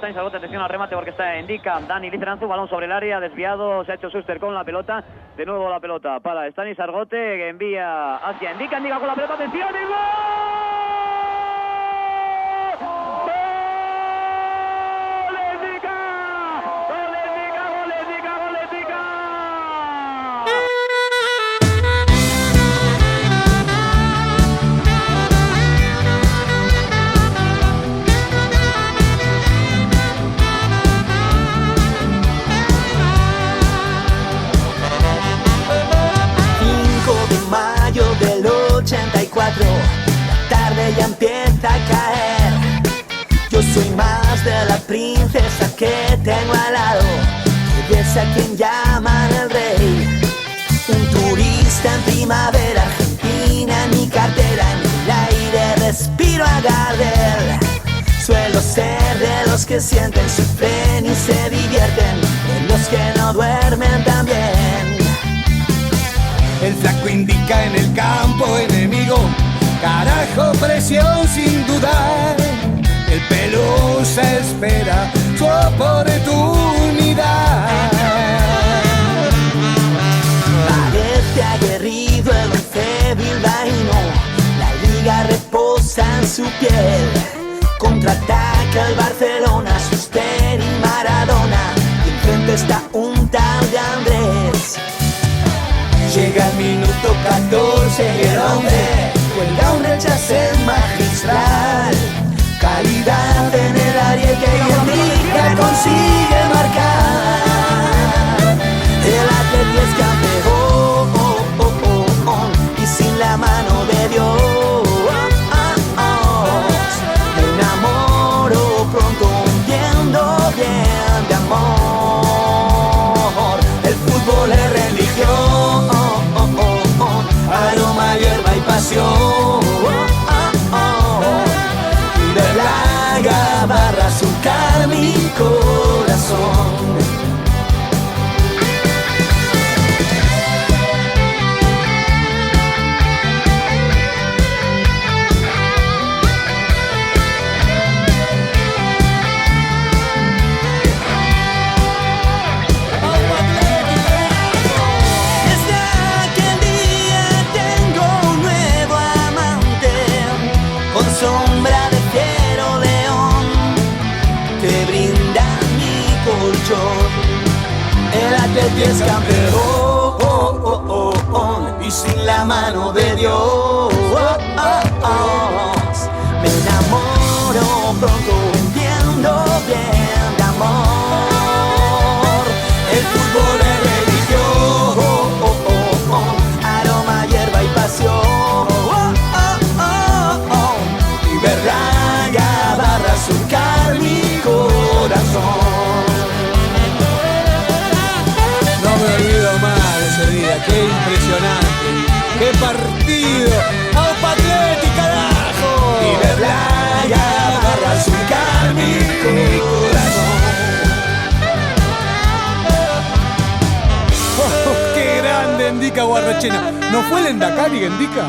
Stanisargote, atención al remate porque está Indica Dani Liceranzu, balón sobre el área, desviado, se ha hecho Schuster con la pelota, de nuevo la pelota para Stanisargote, que envía hacia Indica con la pelota, atención y ¡gol! Del 84, la tarde ya empieza a caer. Yo soy más de la princesa que tengo al lado, que ves a quien llaman el rey. Un turista en primavera argentina, en mi cartera, en el aire respiro a Gardel. Suelo ser de los que sienten, sufren y se divierten, de los que no duermen también. El flaco indica en el campo enemigo, carajo, presión sin dudar. El Pelusa espera su oportunidad. Parece aguerrido el once bilbaíno, la liga reposa en su piel. Contraataca el Barcelona, Schuster y Maradona, y enfrente está un tal de Andrés. Llega el minuto 14 y el hombre cuelga un rechace magistral. Calidad en el área que Indica consigue marcar. El Atleti es campeón y sin la mano de Dios me enamoro pronto hundiendo bien de amor. El fútbol es religión, aroma, hierba y pasión. Y ver la Gabarra surcar mi corazón. Sombra de fiero león que brinda mi colchón. El Atleti es campeón y sin la mano de Dios me enamoro pronto hundiendo bien de amor. El fútbol es religión, aroma, hierba y pasión. Surcar mi corazón. No me olvido más de ese día, qué impresionante, qué partido. ¡Aupa Atleti, carajo! Y ver la Gabarra surcar mi corazón. ¡Qué grande Indica Guarrachena! ¿No fue el Endacari, Indica?